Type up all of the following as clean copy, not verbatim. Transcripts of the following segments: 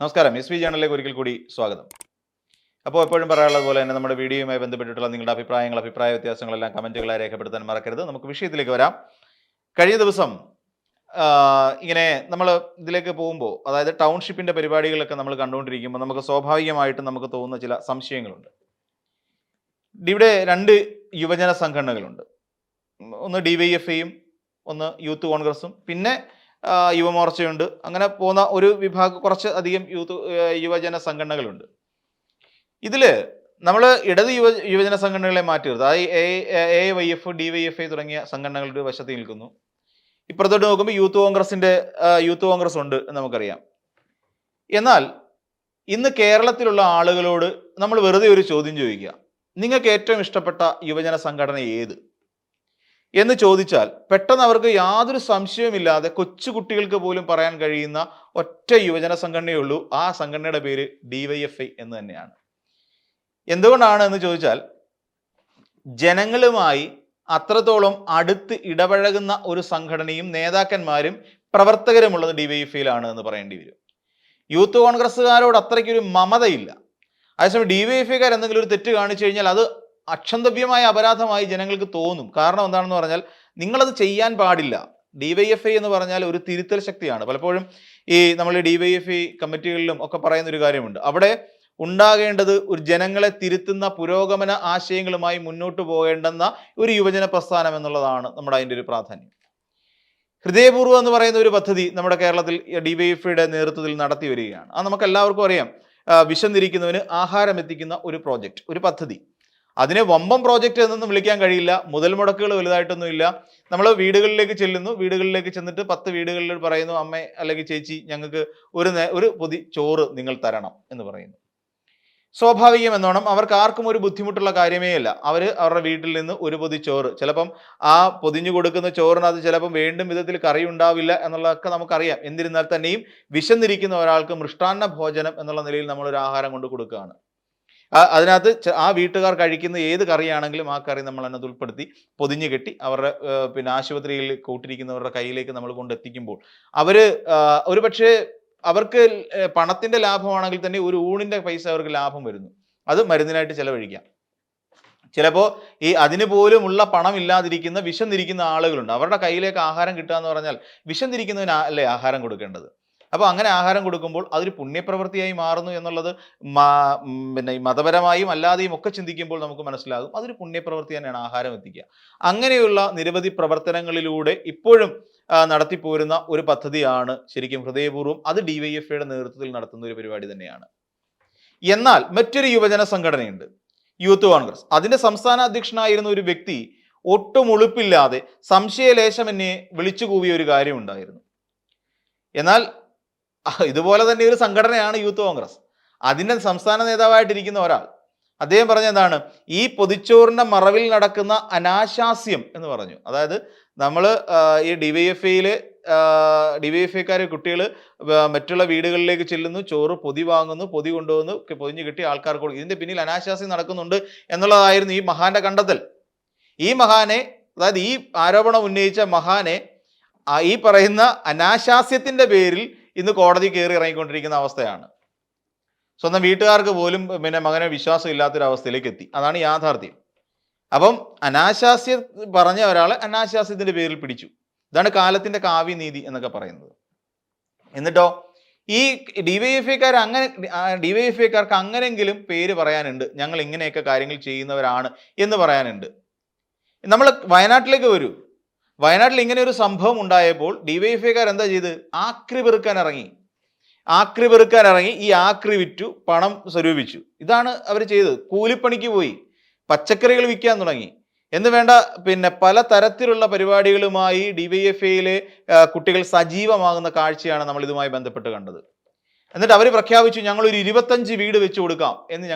നമസ്കാരം. S V ജേണലിലേക്ക് ഒരിക്കൽ കൂടി സ്വാഗതം. അപ്പോൾ എപ്പോഴും പറയാനുള്ളത് പോലെ തന്നെ നമ്മുടെ വീഡിയോയുമായി ബന്ധപ്പെട്ടിട്ടുള്ള നിങ്ങളുടെ അഭിപ്രായ വ്യത്യാസങ്ങളെല്ലാം കമൻറ്റുകളായി രേഖപ്പെടുത്താൻ മറക്കരുത്. നമുക്ക് വിഷയത്തിലേക്ക് വരാം. കഴിഞ്ഞ ദിവസം ഇങ്ങനെ നമ്മൾ ഇതിലേക്ക് പോകുമ്പോൾ, അതായത് ടൗൺഷിപ്പിൻ്റെ പരിപാടികളൊക്കെ നമ്മൾ കണ്ടുകൊണ്ടിരിക്കുമ്പോൾ നമുക്ക് സ്വാഭാവികമായിട്ടും നമുക്ക് തോന്നുന്ന ചില സംശയങ്ങളുണ്ട്. ഇവിടെ രണ്ട് യുവജന സംഘടനകളുണ്ട്. ഒന്ന് DYFIയും ഒന്ന് യൂത്ത് കോൺഗ്രസും പിന്നെ യുവമോർച്ചയുണ്ട്. അങ്ങനെ പോകുന്ന ഒരു വിഭാഗം കുറച്ച് അധികം യുവജന സംഘടനകളുണ്ട്. ഇതിൽ നമ്മൾ ഇടത് യുവജന സംഘടനകളെ മാറ്റി നിർത്തുക. അതായത് AYF, DYFI തുടങ്ങിയ സംഘടനകളുടെ വശത്ത് നിൽക്കുന്നു. ഇപ്പുറത്തോട്ട് നോക്കുമ്പോൾ യൂത്ത് കോൺഗ്രസ് ഉണ്ട് എന്ന് നമുക്കറിയാം. എന്നാൽ ഇന്ന് കേരളത്തിലുള്ള ആളുകളോട് നമ്മൾ വെറുതെ ഒരു ചോദ്യം ചോദിക്കുക, നിങ്ങൾക്ക് ഏറ്റവും ഇഷ്ടപ്പെട്ട യുവജന സംഘടന ഏത് എന്ന് ചോദിച്ചാൽ പെട്ടെന്ന് അവർക്ക് യാതൊരു സംശയവുമില്ലാതെ കൊച്ചുകുട്ടികൾക്ക് പോലും പറയാൻ കഴിയുന്ന ഒറ്റ യുവജന സംഘടനയേ ഉള്ളൂ. ആ സംഘടനയുടെ പേര് DYFI എന്ന് തന്നെയാണ്. എന്തുകൊണ്ടാണ് എന്ന് ചോദിച്ചാൽ, ജനങ്ങളുമായി അത്രത്തോളം അടുത്ത് ഇടപഴകുന്ന ഒരു സംഘടനയും നേതാക്കന്മാരും പ്രവർത്തകരുമുള്ളത് DYFIയിലാണ് എന്ന് പറയേണ്ടി വരും. യൂത്ത് കോൺഗ്രസ്സുകാരോട് അത്രയ്ക്കൊരു മമതയില്ല. അതേസമയം DYFIക്കാർ എന്തെങ്കിലും ഒരു തെറ്റ് കാണിച്ചു കഴിഞ്ഞാൽ അത് അക്ഷന്തവ്യമായ അപരാധമായി ജനങ്ങൾക്ക് തോന്നും. കാരണം എന്താണെന്ന് പറഞ്ഞാൽ, നിങ്ങളത് ചെയ്യാൻ പാടില്ല. DYFI എന്ന് പറഞ്ഞാൽ ഒരു തിരുത്തൽ ശക്തിയാണ്. പലപ്പോഴും നമ്മൾ DYFI കമ്മിറ്റികളിലും ഒക്കെ പറയുന്ന ഒരു കാര്യമുണ്ട്. അവിടെ ഉണ്ടാകേണ്ടത് ഒരു ജനങ്ങളെ തിരുത്തുന്ന പുരോഗമന ആശയങ്ങളുമായി മുന്നോട്ട് പോകേണ്ടെന്ന ഒരു യുവജന പ്രസ്ഥാനം എന്നുള്ളതാണ് നമ്മുടെ അതിൻ്റെ ഒരു പ്രാധാന്യം. ഹൃദയപൂർവ്വം എന്ന് പറയുന്ന ഒരു പദ്ധതി നമ്മുടെ കേരളത്തിൽ DYFIയുടെ നേതൃത്വത്തിൽ നടത്തി വരികയാണ്. അത് നമുക്ക് എല്ലാവർക്കും അറിയാം. വിശന്നിരിക്കുന്നവന് ആഹാരം എത്തിക്കുന്ന ഒരു പ്രോജക്റ്റ്, ഒരു പദ്ധതി. അതിനെ വമ്പം പ്രോജക്റ്റ് എന്നൊന്നും വിളിക്കാൻ കഴിയില്ല. മുതൽ മുടക്കുകൾ വലുതായിട്ടൊന്നും ഇല്ല. നമ്മൾ വീടുകളിലേക്ക് ചെന്നിട്ട് 10 വീടുകളിൽ പറയുന്നു, അമ്മ അല്ലെങ്കിൽ ചേച്ചി, ഞങ്ങൾക്ക് ഒരു പൊതി ചോറ് നിങ്ങൾ തരണം എന്ന് പറയുന്നു. സ്വാഭാവികം എന്നോണം അവർക്ക് ആർക്കും ഒരു ബുദ്ധിമുട്ടുള്ള കാര്യമേ അല്ല. അവരുടെ വീട്ടിൽ നിന്ന് ഒരു പൊതി ചോറ്, ചിലപ്പം ആ പൊതിഞ്ഞു കൊടുക്കുന്ന ചോറിനകത്ത് ചിലപ്പം വേണ്ടും വിധത്തിൽ കറി ഉണ്ടാവില്ല എന്നുള്ളതൊക്കെ നമുക്കറിയാം. എന്നിരുന്നാൽ തന്നെയും വിശന്നിരിക്കുന്ന ഒരാൾക്ക് മൃഷ്ടാന്ന ഭോജനം എന്നുള്ള നിലയിൽ നമ്മളൊരു ആഹാരം കൊണ്ട് കൊടുക്കുകയാണ്. അതിനകത്ത് ആ വീട്ടുകാർ കഴിക്കുന്ന ഏത് കറിയാണെങ്കിലും ആ കറി നമ്മൾ അതിനകത്ത് ഉൾപ്പെടുത്തി പൊതിഞ്ഞു കെട്ടി അവരുടെ ആശുപത്രിയിൽ കൂട്ടിരിക്കുന്നവരുടെ കയ്യിലേക്ക് നമ്മൾ കൊണ്ടെത്തിക്കുമ്പോൾ ഒരു പക്ഷേ അവർക്ക് പണത്തിന്റെ ലാഭമാണെങ്കിൽ തന്നെ ഒരു ഊണിന്റെ പൈസ അവർക്ക് ലാഭം വരുന്നു. അത് മരുന്നിനായിട്ട് ചെലവഴിക്കാം. ചിലപ്പോൾ അതിന് പോലുമുള്ള പണം ഇല്ലാതിരിക്കുന്ന വിശന്നിരിക്കുന്ന ആളുകളുണ്ട്. അവരുടെ കയ്യിലേക്ക് ആഹാരം കിട്ടുക എന്ന് പറഞ്ഞാൽ വിശന്നിരിക്കുന്നതിന് അല്ലേ ആഹാരം കൊടുക്കേണ്ടത്. അപ്പോൾ അങ്ങനെ ആഹാരം കൊടുക്കുമ്പോൾ അതൊരു പുണ്യപ്രവൃത്തിയായി മാറുന്നു എന്നുള്ളത് പിന്നെ മതപരമായും അല്ലാതെയും ഒക്കെ ചിന്തിക്കുമ്പോൾ നമുക്ക് മനസ്സിലാകും. അതൊരു പുണ്യപ്രവൃത്തി തന്നെയാണ് ആഹാരം എത്തിക്കുക. അങ്ങനെയുള്ള നിരവധി പ്രവർത്തനങ്ങളിലൂടെ ഇപ്പോഴും നടത്തിപ്പോരുന്ന ഒരു പദ്ധതിയാണ് ശരിക്കും ഹൃദയപൂർവ്വം. അത് DYFIയുടെ നേതൃത്വത്തിൽ നടത്തുന്ന ഒരു പരിപാടി തന്നെയാണ്. എന്നാൽ മറ്റൊരു യുവജന സംഘടനയുണ്ട്, യൂത്ത് കോൺഗ്രസ്. അതിൻ്റെ സംസ്ഥാന അധ്യക്ഷനായിരുന്ന ഒരു വ്യക്തി ഒട്ടും ഉളുപ്പില്ലാതെ സംശയലേശം എന്നെ വിളിച്ചു കൂവിയ ഒരു കാര്യം ഉണ്ടായിരുന്നു. എന്നാൽ ഇതുപോലെ തന്നെ ഒരു സംഘടനയാണ് യൂത്ത് കോൺഗ്രസ്. അതിൻ്റെ സംസ്ഥാന നേതാവായിട്ടിരിക്കുന്ന ഒരാൾ, അദ്ദേഹം പറഞ്ഞ എന്താണ്, ഈ പൊതിച്ചോറിൻ്റെ മറവിൽ നടക്കുന്ന അനാശാസ്യം എന്ന് പറഞ്ഞു. അതായത് നമ്മൾ ഈ DYFIക്കാരെ കുട്ടികൾ മറ്റുള്ള വീടുകളിലേക്ക് ചെല്ലുന്നു, ചോറ് പൊതി വാങ്ങുന്നു, പൊതി കൊണ്ടുവന്ന് പൊതിഞ്ഞു കിട്ടി ആൾക്കാർക്ക് കൊടുക്കും. ഇതിൻ്റെ പിന്നിൽ അനാശാസ്യം നടക്കുന്നുണ്ട് എന്നുള്ളതായിരുന്നു ഈ മഹാന്റെ കണ്ടെത്തൽ. ഈ മഹാനെ, അതായത് ഈ ആരോപണം ഉന്നയിച്ച മഹാനെ ഈ പറയുന്ന അനാശാസ്യത്തിൻ്റെ പേരിൽ ഇന്ന് കോടതി കയറി ഇറങ്ങിക്കൊണ്ടിരിക്കുന്ന അവസ്ഥയാണ്. സ്വന്തം വീട്ടുകാർക്ക് പോലും മകനെ വിശ്വാസം ഇല്ലാത്തൊരവസ്ഥയിലേക്ക് എത്തി. അതാണ് യാഥാർത്ഥ്യം. അപ്പം അനാശാസ്യം പറഞ്ഞ ഒരാളെ അനാശാസ്യത്തിൻ്റെ പേരിൽ പിടിച്ചു. ഇതാണ് കാലത്തിൻ്റെ കാവ്യനീതി എന്നൊക്കെ പറയുന്നത്. എന്നിട്ടോ ഈ DYFIക്കാർക്ക് അങ്ങനെങ്കിലും പേര് പറയാനുണ്ട്, ഞങ്ങൾ ഇങ്ങനെയൊക്കെ കാര്യങ്ങൾ ചെയ്യുന്നവരാണ് എന്ന് പറയാനുണ്ട്. നമ്മൾ വയനാട്ടിലേക്ക് വരൂ. വയനാട്ടിൽ ഇങ്ങനെ ഒരു സംഭവം ഉണ്ടായപ്പോൾ DYFIക്കാർ എന്താ ചെയ്ത്, ആക്രി പെറുക്കാൻ ഇറങ്ങി. ഈ ആക്രി വിറ്റു പണം സ്വരൂപിച്ചു. ഇതാണ് അവർ ചെയ്തത്. കൂലിപ്പണിക്ക് പോയി, പച്ചക്കറികൾ വിൽക്കാൻ തുടങ്ങി എന്ന് വേണ്ട പല തരത്തിലുള്ള പരിപാടികളുമായി DYFIയിലെ കുട്ടികൾ സജീവമാകുന്ന കാഴ്ചയാണ് നമ്മൾ ഇതുമായി ബന്ധപ്പെട്ട് കണ്ടത്. എന്നിട്ട് അവർ പ്രഖ്യാപിച്ചു, ഞങ്ങളൊരു 25 വീട് വെച്ച് കൊടുക്കാം എന്ന്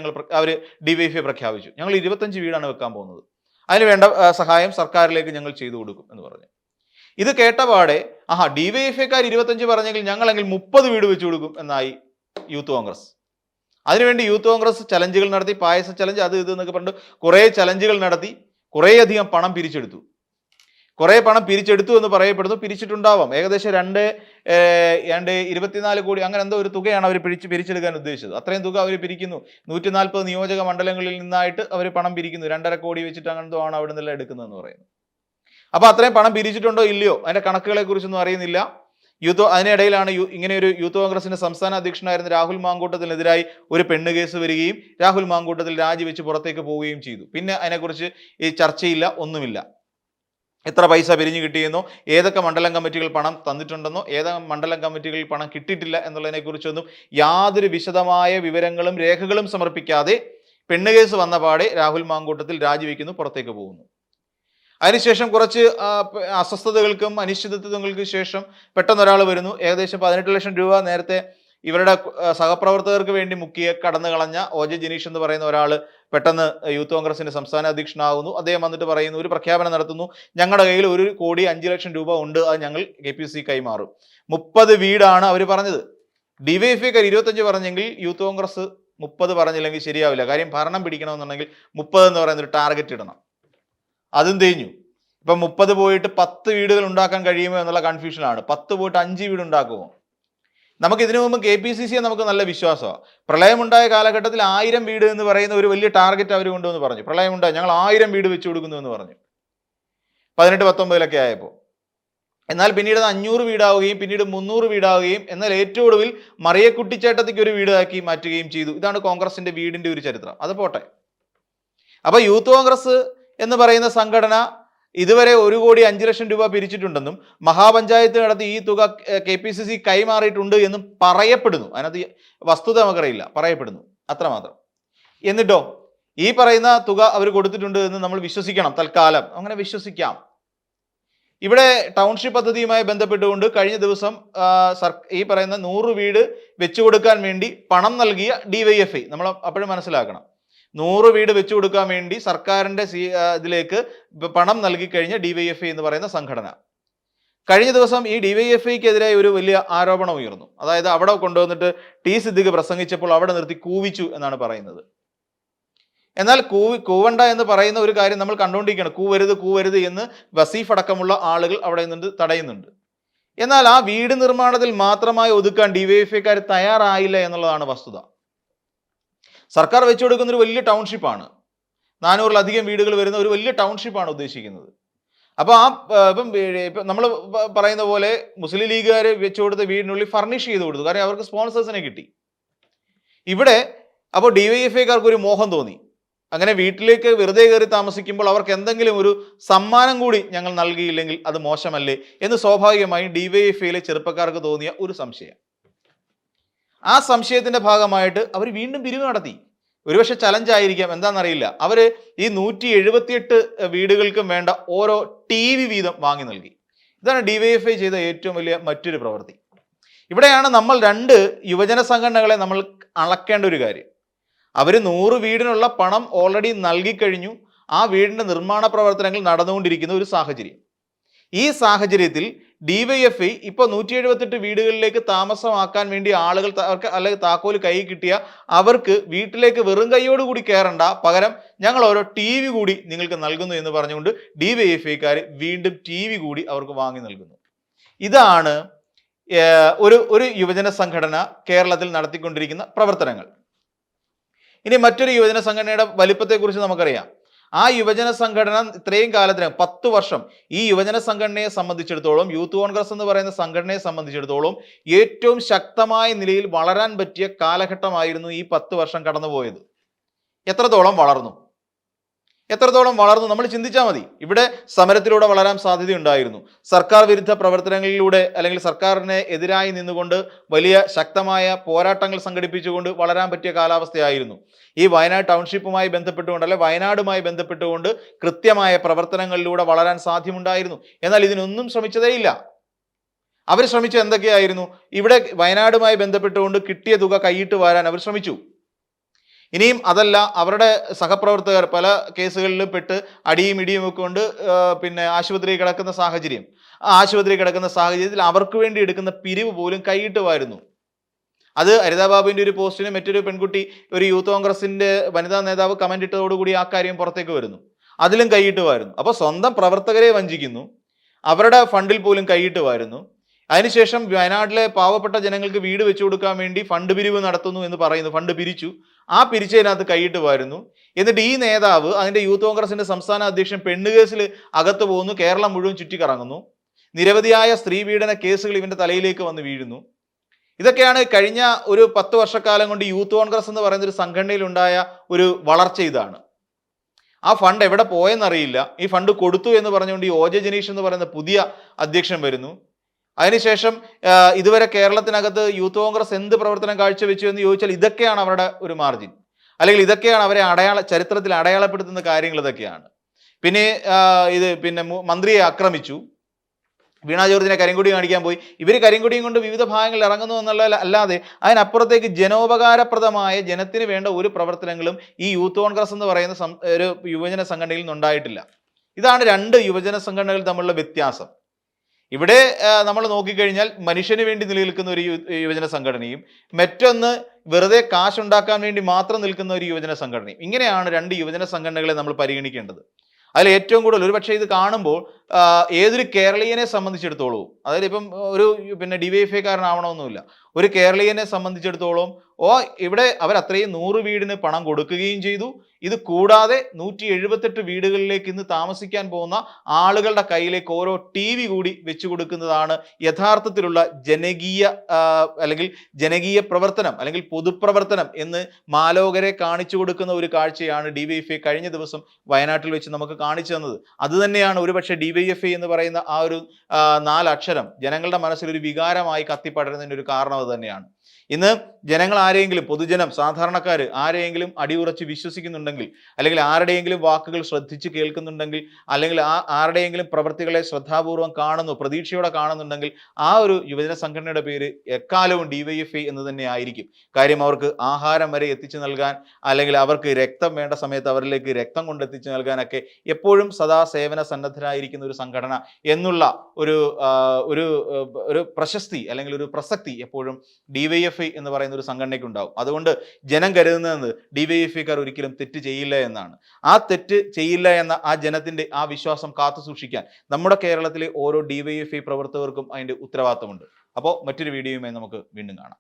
DYFI പ്രഖ്യാപിച്ചു. ഞങ്ങൾ 25 വീടാണ് വെക്കാൻ പോകുന്നത്, അതിന് വേണ്ട സഹായം സർക്കാരിലേക്ക് ഞങ്ങൾ ചെയ്തു കൊടുക്കും എന്ന് പറഞ്ഞു. ഇത് കേട്ടപാടെ DYFIക്കാർ 25 പറഞ്ഞെങ്കിൽ ഞങ്ങളെങ്കിൽ 30 വീട് വെച്ച് കൊടുക്കും എന്നായി യൂത്ത് കോൺഗ്രസ്. അതിനുവേണ്ടി യൂത്ത് കോൺഗ്രസ് ചലഞ്ചുകൾ നടത്തി, പായസ ചലഞ്ച്, അത് ഇത് എന്നൊക്കെ പറഞ്ഞിട്ട് കുറേ ചലഞ്ചുകൾ നടത്തി, കുറേയധികം പണം പിരിച്ചെടുത്തു. കുറേ പണം പിരിച്ചെടുത്തു എന്ന് പറയപ്പെടുന്നു. പിരിച്ചിട്ടുണ്ടാവാം. ഏകദേശം 24 കോടി അങ്ങനെ എന്തോ ഒരു തുകയാണ് അവർ പിരിച്ചെടുക്കാൻ ഉദ്ദേശിച്ചത്. അത്രയും തുക അവർ പിരിക്കുന്നു. 140 നിയോജക മണ്ഡലങ്ങളിൽ നിന്നായിട്ട് അവർ പണം പിരിക്കുന്നു. 2.5 കോടി വെച്ചിട്ട് അങ്ങനത്തെ ആണ് അവിടെ നിന്നെല്ലാം എടുക്കുന്നതെന്ന് പറയുന്നത്. അപ്പോൾ അത്രയും പണം പിരിച്ചിട്ടുണ്ടോ ഇല്ലയോ അതിന്റെ കണക്കുകളെ കുറിച്ചൊന്നും അറിയുന്നില്ല. അതിനിടയിലാണ് ഇങ്ങനെ ഒരു യൂത്ത് കോൺഗ്രസിന്റെ സംസ്ഥാന അധ്യക്ഷനായിരുന്ന രാഹുൽ മാങ്കൂട്ടത്തിനെതിരായി ഒരു പെണ്ണ് കേസ് വരികയും രാഹുൽ മാങ്കൂട്ടത്തിൽ രാജിവെച്ച് പുറത്തേക്ക് പോവുകയും ചെയ്തു. പിന്നെ അതിനെക്കുറിച്ച് ഈ ചർച്ചയില്ല, ഒന്നുമില്ല. എത്ര പൈസ പിരിഞ്ഞു കിട്ടിയെന്നോ, ഏതൊക്കെ മണ്ഡലം കമ്മിറ്റികൾ പണം തന്നിട്ടുണ്ടെന്നോ, ഏതൊക്കെ മണ്ഡലം കമ്മിറ്റികളിൽ പണം കിട്ടിയിട്ടില്ല എന്നുള്ളതിനെക്കുറിച്ചൊന്നും യാതൊരു വിശദമായ വിവരങ്ങളും രേഖകളും സമർപ്പിക്കാതെ പെണ്ണുകേസ് വന്ന പാടെ രാഹുൽ മാങ്കൂട്ടത്തിൽ രാജിവെക്കുന്നു, പുറത്തേക്ക് പോകുന്നു. അതിനുശേഷം കുറച്ച് അസ്വസ്ഥതകൾക്കും അനിശ്ചിതത്വങ്ങൾക്കും ശേഷം പെട്ടെന്ന് ഒരാൾ വരുന്നു. ഏകദേശം 18 ലക്ഷം രൂപ നേരത്തെ ഇവരുടെ സഹപ്രവർത്തകർക്ക് വേണ്ടി മുക്കിയ കടന്നു കളഞ്ഞ OJ ജനീഷ് എന്ന് പറയുന്ന ഒരാൾ പെട്ടെന്ന് യൂത്ത് കോൺഗ്രസിന്റെ സംസ്ഥാന അധ്യക്ഷനാകുന്നു. അദ്ദേഹം വന്നിട്ട് പറയുന്നു, ഒരു പ്രഖ്യാപനം നടത്തുന്നു, ഞങ്ങളുടെ കയ്യിൽ 1,05,00,000 രൂപ ഉണ്ട്, അത് ഞങ്ങൾ KPC കൈമാറും. 30 വീടാണ് അവർ പറഞ്ഞത്. DYFIക്കാർ 25 പറഞ്ഞെങ്കിൽ യൂത്ത് കോൺഗ്രസ് 30 പറഞ്ഞില്ലെങ്കിൽ ശരിയാവില്ല. കാര്യം ഭരണം പിടിക്കണമെന്നുണ്ടെങ്കിൽ 30 എന്ന് പറയുന്ന ഒരു ടാർഗറ്റ് ഇടണം. അതും തേഞ്ഞു. ഇപ്പം 30 പോയിട്ട് 10 വീടുകൾ ഉണ്ടാക്കാൻ കഴിയുമോ എന്നുള്ള കൺഫ്യൂഷനാണ്. 10 പോയിട്ട് 5 വീട് ഉണ്ടാക്കുമോ? നമുക്ക് ഇതിനു മുമ്പ് KPCCയെ നമുക്ക് നല്ല വിശ്വാസമാണ്. പ്രളയമുണ്ടായ കാലഘട്ടത്തിൽ 1000 വീട് എന്ന് പറയുന്ന ഒരു വലിയ ടാർഗറ്റ് അവർ കൊണ്ടുവന്ന് പറഞ്ഞു. പ്രളയമുണ്ടായി, ഞങ്ങൾ 1000 വീട് വെച്ച് കൊടുക്കുന്നു എന്ന് പറഞ്ഞു 18-19 ആയപ്പോൾ. എന്നാൽ പിന്നീട് അത് 500 വീടാവുകയും പിന്നീട് 300 വീടാവുകയും എന്നാൽ ഏറ്റവും ഒടുവിൽ മറിയക്കുട്ടിച്ചേട്ടത്തിക്ക് ഒരു വീടാക്കി മാറ്റുകയും ചെയ്തു. ഇതാണ് കോൺഗ്രസിന്റെ വീടിന്റെ ഒരു ചരിത്രം. അത് പോട്ടെ. അപ്പൊ യൂത്ത് കോൺഗ്രസ് എന്ന് പറയുന്ന സംഘടന ഇതുവരെ 1,05,00,000 രൂപ പിരിച്ചിട്ടുണ്ടെന്നും മഹാപഞ്ചായത്ത് നടത്തി ഈ തുക KPCC കൈമാറിയിട്ടുണ്ട് എന്നും പറയപ്പെടുന്നു. അതിനകത്ത് വസ്തുത നമുക്കറിയില്ല, പറയപ്പെടുന്നു, അത്രമാത്രം. എന്നിട്ടോ ഈ പറയുന്ന തുക അവർ കൊടുത്തിട്ടുണ്ട് എന്ന് നമ്മൾ വിശ്വസിക്കണം. തൽക്കാലം അങ്ങനെ വിശ്വസിക്കാം. ഇവിടെ ടൗൺഷിപ്പ് പദ്ധതിയുമായി ബന്ധപ്പെട്ടുകൊണ്ട് കഴിഞ്ഞ ദിവസം ഈ പറയുന്ന 100 വീട് വെച്ചു കൊടുക്കാൻ വേണ്ടി പണം നൽകിയ DYFI നമ്മൾ അപ്പോഴും മനസ്സിലാക്കണം. 100 വീട് വെച്ചു കൊടുക്കാൻ വേണ്ടി സർക്കാരിന്റെ ഇതിലേക്ക് പണം നൽകി കഴിഞ്ഞ DYFI എന്ന് പറയുന്ന സംഘടന കഴിഞ്ഞ ദിവസം ഈ DYFIക്കെതിരെ ഒരു വലിയ ആരോപണം ഉയർന്നു. അതായത് അവിടെ കൊണ്ടുവന്നിട്ട് T സിദ്ദിഖ് പ്രസംഗിച്ചപ്പോൾ അവിടെ നിർത്തി കൂവിച്ചു എന്നാണ് പറയുന്നത്. എന്നാൽ കൂവണ്ട എന്ന് പറയുന്ന ഒരു കാര്യം നമ്മൾ കണ്ടുകൊണ്ടിരിക്കുകയാണ്. കൂവരുത് എന്ന് വസീഫ് അടക്കമുള്ള ആളുകൾ അവിടെ നിന്ന് തടയുന്നുണ്ട്. എന്നാൽ ആ വീട് നിർമ്മാണത്തിൽ മാത്രമായി ഒതുക്കാൻ DYFIക്കാർ തയ്യാറായില്ല എന്നുള്ളതാണ് വസ്തുത. സർക്കാർ വെച്ചു കൊടുക്കുന്ന ഒരു വലിയ ടൗൺഷിപ്പാണ്, 400-ലധികം വീടുകൾ വരുന്ന ഒരു വലിയ ടൗൺഷിപ്പാണ് ഉദ്ദേശിക്കുന്നത്. അപ്പോൾ ഇപ്പം നമ്മൾ പറയുന്ന പോലെ മുസ്ലിം ലീഗുകാർ വെച്ചു കൊടുത്ത വീടിനുള്ളിൽ ഫർണിഷ് ചെയ്ത് കൊടുത്തു. കാരണം അവർക്ക് സ്പോൺസേഴ്സിനെ കിട്ടി. ഇവിടെ അപ്പോൾ DYFIക്കാർക്ക് ഒരു മോഹം തോന്നി, അങ്ങനെ വീട്ടിലേക്ക് വെറുതെ കയറി താമസിക്കുമ്പോൾ അവർക്ക് എന്തെങ്കിലും ഒരു സമ്മാനം കൂടി ഞങ്ങൾ നൽകിയില്ലെങ്കിൽ അത് മോശമല്ലേ എന്ന് സ്വാഭാവികമായും DYFIയിലെ ചെറുപ്പക്കാർക്ക് തോന്നിയ ഒരു സംശയം. ആ സംശയത്തിന്റെ ഭാഗമായിട്ട് അവർ വീണ്ടും പിരിവ് നടത്തി. ഒരുപക്ഷെ ചലഞ്ച് ആയിരിക്കാം, എന്താണെന്നറിയില്ല. അവർ ഈ 178 വീടുകൾക്കും വേണ്ട ഓരോ TV വീതം വാങ്ങി നൽകി. ഇതാണ് DYFI ചെയ്ത ഏറ്റവും വലിയ മറ്റൊരു പ്രവൃത്തി. ഇവിടെയാണ് നമ്മൾ 2 യുവജന സംഘടനകളെ നമ്മൾ അളക്കേണ്ട ഒരു കാര്യം. അവർ 100 വീടിനുള്ള പണം ഓൾറെഡി നൽകിക്കഴിഞ്ഞു. ആ വീടിന്റെ നിർമ്മാണ പ്രവർത്തനങ്ങൾ നടന്നുകൊണ്ടിരിക്കുന്ന ഒരു സാഹചര്യം. ഈ സാഹചര്യത്തിൽ DYFI ഇപ്പോൾ 178 വീടുകളിലേക്ക് താമസമാക്കാൻ വേണ്ടി ആളുകൾ അല്ലെങ്കിൽ താക്കോല് കൈ കിട്ടിയ അവർക്ക് വീട്ടിലേക്ക് വെറും കൈയോടുകൂടി കയറണ്ട, പകരം ഞങ്ങൾ ഓരോ TV കൂടി നിങ്ങൾക്ക് നൽകുന്നു എന്ന് പറഞ്ഞുകൊണ്ട് DYFIക്കാർ വീണ്ടും TV കൂടി അവർക്ക് വാങ്ങി നൽകുന്നു. ഇതാണ് ഒരു യുവജന സംഘടന കേരളത്തിൽ നടത്തിക്കൊണ്ടിരിക്കുന്ന പ്രവർത്തനങ്ങൾ. ഇനി മറ്റൊരു യുവജന സംഘടനയുടെ വലിപ്പത്തെക്കുറിച്ച് നമുക്കറിയാം. ആ യുവജന സംഘടന ഇത്രയും കാലത്തിന് 10 വർഷം ഈ യുവജന സംഘടനയെ സംബന്ധിച്ചിടത്തോളം, യൂത്ത് കോൺഗ്രസ് എന്ന് പറയുന്ന സംഘടനയെ സംബന്ധിച്ചിടത്തോളം ഏറ്റവും ശക്തമായ നിലയിൽ വളരാൻ പറ്റിയ കാലഘട്ടമായിരുന്നു ഈ 10 വർഷം കടന്നുപോയത്. എത്രത്തോളം വളർന്നു നമ്മൾ ചിന്തിച്ചാൽ മതി. ഇവിടെ സമരത്തിലൂടെ വളരാൻ സാധ്യതയുണ്ടായിരുന്നു. സർക്കാർ വിരുദ്ധ പ്രവർത്തനങ്ങളിലൂടെ അല്ലെങ്കിൽ സർക്കാരിന് എതിരായി നിന്നുകൊണ്ട് വലിയ ശക്തമായ പോരാട്ടങ്ങൾ സംഘടിപ്പിച്ചുകൊണ്ട് വളരാൻ പറ്റിയ കാലാവസ്ഥയായിരുന്നു. ഈ വയനാട് ടൗൺഷിപ്പുമായി ബന്ധപ്പെട്ടുകൊണ്ട് അല്ലെ വയനാടുമായി ബന്ധപ്പെട്ടുകൊണ്ട് കൃത്യമായ പ്രവർത്തനങ്ങളിലൂടെ വളരാൻ സാധ്യമുണ്ടായിരുന്നു. എന്നാൽ ഇതിനൊന്നും ശ്രമിച്ചതേയില്ല. അവർ ശ്രമിച്ചത് എന്തൊക്കെയായിരുന്നു? ഇവിടെ വയനാടുമായി ബന്ധപ്പെട്ടുകൊണ്ട് കിട്ടിയ തുക കൈയിട്ട് വാരാൻ അവർ ശ്രമിച്ചു. ഇനിയും അതല്ല, അവരുടെ സഹപ്രവർത്തകർ പല കേസുകളിലും പെട്ട് അടിയും ഇടിയും ഒക്കെ കൊണ്ട് പിന്നെ ആശുപത്രിയിൽ കിടക്കുന്ന സാഹചര്യം. ആ ആശുപത്രിയിൽ കിടക്കുന്ന സാഹചര്യത്തിൽ അവർക്ക് വേണ്ടി എടുക്കുന്ന പിരിവ് പോലും കൈയിട്ടുമായിരുന്നു. അത് ഹരിതാബാബുവിൻ്റെ ഒരു പോസ്റ്റിന് മറ്റൊരു പെൺകുട്ടി, ഒരു യൂത്ത് കോൺഗ്രസിന്റെ വനിതാ നേതാവ് കമന്റ് ഇട്ടതോടുകൂടി ആ കാര്യം പുറത്തേക്ക് വരുന്നു. അതിലും കൈയിട്ടുമായിരുന്നു. അപ്പോൾ സ്വന്തം പ്രവർത്തകരെ വഞ്ചിക്കുന്നു, അവരുടെ ഫണ്ടിൽ പോലും കൈയിട്ട് വാരുന്നു. അതിനുശേഷം വയനാട്ടിലെ പാവപ്പെട്ട ജനങ്ങൾക്ക് വീട് വെച്ചു കൊടുക്കാൻ വേണ്ടി ഫണ്ട് പിരിവ് നടത്തുന്നു എന്ന് പറയുന്നു. ഫണ്ട് പിരിച്ചു. ആ പിരിച്ചതിനകത്ത് കൈയിട്ട് വാരുന്നു. എന്നിട്ട് ഈ നേതാവ് അതിന്റെ യൂത്ത് കോൺഗ്രസിന്റെ സംസ്ഥാന അധ്യക്ഷൻ പെണ്ണുകേസിൽ അകത്ത് പോകുന്നു. കേരളം മുഴുവൻ ചുറ്റിക്കറങ്ങുന്നു. നിരവധിയായ സ്ത്രീ പീഡന കേസുകൾ ഇവന്റെ തലയിലേക്ക് വന്ന് വീഴുന്നു. ഇതൊക്കെയാണ് കഴിഞ്ഞ ഒരു 10 വർഷക്കാലം കൊണ്ട് യൂത്ത് കോൺഗ്രസ് എന്ന് പറയുന്ന ഒരു സംഘടനയിൽ ഉണ്ടായ ഒരു വളർച്ച. ഇതാണ്. ആ ഫണ്ട് എവിടെ പോയെന്നറിയില്ല. ഈ ഫണ്ട് കൊടുത്തു എന്ന് പറഞ്ഞുകൊണ്ട് ഈ OJ ജനീഷ് എന്ന് പറയുന്ന പുതിയ അധ്യക്ഷൻ വരുന്നു. അതിനുശേഷം ഇതുവരെ കേരളത്തിനകത്ത് യൂത്ത് കോൺഗ്രസ് എന്ത് പ്രവർത്തനം കാഴ്ചവെച്ചു എന്ന് ചോദിച്ചാൽ ഇതൊക്കെയാണ് അവരുടെ ഒരു മാർജിൻ. അല്ലെങ്കിൽ ഇതൊക്കെയാണ് അവരെ ചരിത്രത്തിൽ അടയാളപ്പെടുത്തുന്ന കാര്യങ്ങൾ ഇതൊക്കെയാണ്. പിന്നെ പിന്നെ മന്ത്രിയെ ആക്രമിച്ചു. വീണ ജോർജിനെ കരിങ്കൊടി കാണിക്കാൻ പോയി. ഇവർ കരിങ്കൊടിയും കൊണ്ട് വിവിധ ഭാഗങ്ങളിൽ ഇറങ്ങുന്നു എന്നുള്ള അല്ലാതെ അതിനപ്പുറത്തേക്ക് ജനോപകാരപ്രദമായ ജനത്തിന് വേണ്ട ഒരു പ്രവർത്തനങ്ങളും ഈ യൂത്ത് കോൺഗ്രസ് എന്ന് പറയുന്ന ഒരു യുവജന സംഘടനയിൽ നിന്നുണ്ടായിട്ടില്ല. ഇതാണ് രണ്ട് യുവജന സംഘടനകൾ തമ്മിലുള്ള വ്യത്യാസം. ഇവിടെ നമ്മൾ നോക്കിക്കഴിഞ്ഞാൽ മനുഷ്യന് വേണ്ടി നിലനിൽക്കുന്ന ഒരു യുവജന സംഘടനയും മറ്റൊന്ന് വെറുതെ കാശുണ്ടാക്കാൻ വേണ്ടി മാത്രം നിൽക്കുന്ന ഒരു യുവജന സംഘടനയും. ഇങ്ങനെയാണ് രണ്ട് യുവജന സംഘടനകളെ നമ്മൾ പരിഗണിക്കേണ്ടത്. അതിൽ ഏറ്റവും കൂടുതൽ ഒരു പക്ഷേ ഇത് കാണുമ്പോൾ ഏതൊരു കേരളീയനെ സംബന്ധിച്ചിടത്തോളവും, അതായത് ഇപ്പം ഒരു പിന്നെ ഡിവൈഎഫ്ഐക്കാരനാവണമെന്നില്ല, ഒരു കേരളീയനെ സംബന്ധിച്ചിടത്തോളം ഇവിടെ അവർ അത്രയും 100 വീടിന് പണം കൊടുക്കുകയും ചെയ്തു. ഇത് കൂടാതെ 178 വീടുകളിലേക്ക് ഇന്ന് താമസിക്കാൻ പോകുന്ന ആളുകളുടെ കയ്യിലേക്ക് ഓരോ TV കൂടി വെച്ചു കൊടുക്കുന്നതാണ് യഥാർത്ഥത്തിലുള്ള ജനകീയ അല്ലെങ്കിൽ ജനകീയ പ്രവർത്തനം അല്ലെങ്കിൽ പൊതുപ്രവർത്തനം എന്ന് മാലോകരെ കാണിച്ചു കൊടുക്കുന്ന ഒരു കാഴ്ചയാണ് ഡിവൈഎഫ്ഐ കഴിഞ്ഞ ദിവസം വയനാട്ടിൽ വെച്ച് നമുക്ക് കാണിച്ചു തന്നത്. അത് തന്നെയാണ് ഒരുപക്ഷെ ഡിവൈഎഫ്ഐ എന്ന് പറയുന്ന ആ ഒരു 4 അക്ഷരം ജനങ്ങളുടെ മനസ്സിൽ ഒരു വികാരമായി കത്തിപ്പടരുന്നതിന് ഒരു കാരണം അത് തന്നെയാണ്. ഇന്ന് ജനങ്ങൾ ആരെങ്കിലും, പൊതുജനം, സാധാരണക്കാർ ആരെയെങ്കിലും അടിയുറച്ച് വിശ്വസിക്കുന്നുണ്ടെങ്കിൽ, അല്ലെങ്കിൽ ആരുടെയെങ്കിലും വാക്കുകൾ ശ്രദ്ധിച്ച് കേൾക്കുന്നുണ്ടെങ്കിൽ, അല്ലെങ്കിൽ ആരുടെയെങ്കിലും പ്രവൃത്തികളെ ശ്രദ്ധാപൂർവം കാണുന്നു, പ്രതീക്ഷയോടെ കാണുന്നുണ്ടെങ്കിൽ ആ ഒരു യുവജന സംഘടനയുടെ പേര് എക്കാലവും ഡിവൈഎഫ്ഐ എന്ന് തന്നെ ആയിരിക്കും. കാര്യം അവർക്ക് ആഹാരം വരെ എത്തിച്ചു നൽകാൻ, അല്ലെങ്കിൽ അവർക്ക് രക്തം വേണ്ട സമയത്ത് അവരിലേക്ക് രക്തം കൊണ്ടെത്തിച്ചു നൽകാനൊക്കെ എപ്പോഴും സദാ സേവന സന്നദ്ധരായിരിക്കുന്ന ഒരു സംഘടന എന്നുള്ള ഒരു പ്രശസ്തി അല്ലെങ്കിൽ ഒരു പ്രസക്തി എപ്പോഴും ഡിവൈഎഫ്ഐ എന്ന് പറയുന്ന ഒരു സംഘടനയ്ക്ക് ഉണ്ടാവും. അതുകൊണ്ട് ജനം കരുതുന്നത് ഡിവൈഎഫ്ഐക്കാർ ഒരിക്കലും തെറ്റ് ചെയ്യില്ല എന്നാണ്. ആ തെറ്റ് ചെയ്യില്ല എന്ന ആ ജനത്തിന്റെ ആ വിശ്വാസം കാത്തു സൂക്ഷിക്കാൻ നമ്മുടെ കേരളത്തിലെ ഓരോ ഡിവൈഎഫ്ഐ പ്രവർത്തകർക്കും അതിന്റെ ഉത്തരവാദിത്തമുണ്ട്. അപ്പോൾ മറ്റൊരു വീഡിയോയുമായി നമുക്ക് വീണ്ടും കാണാം.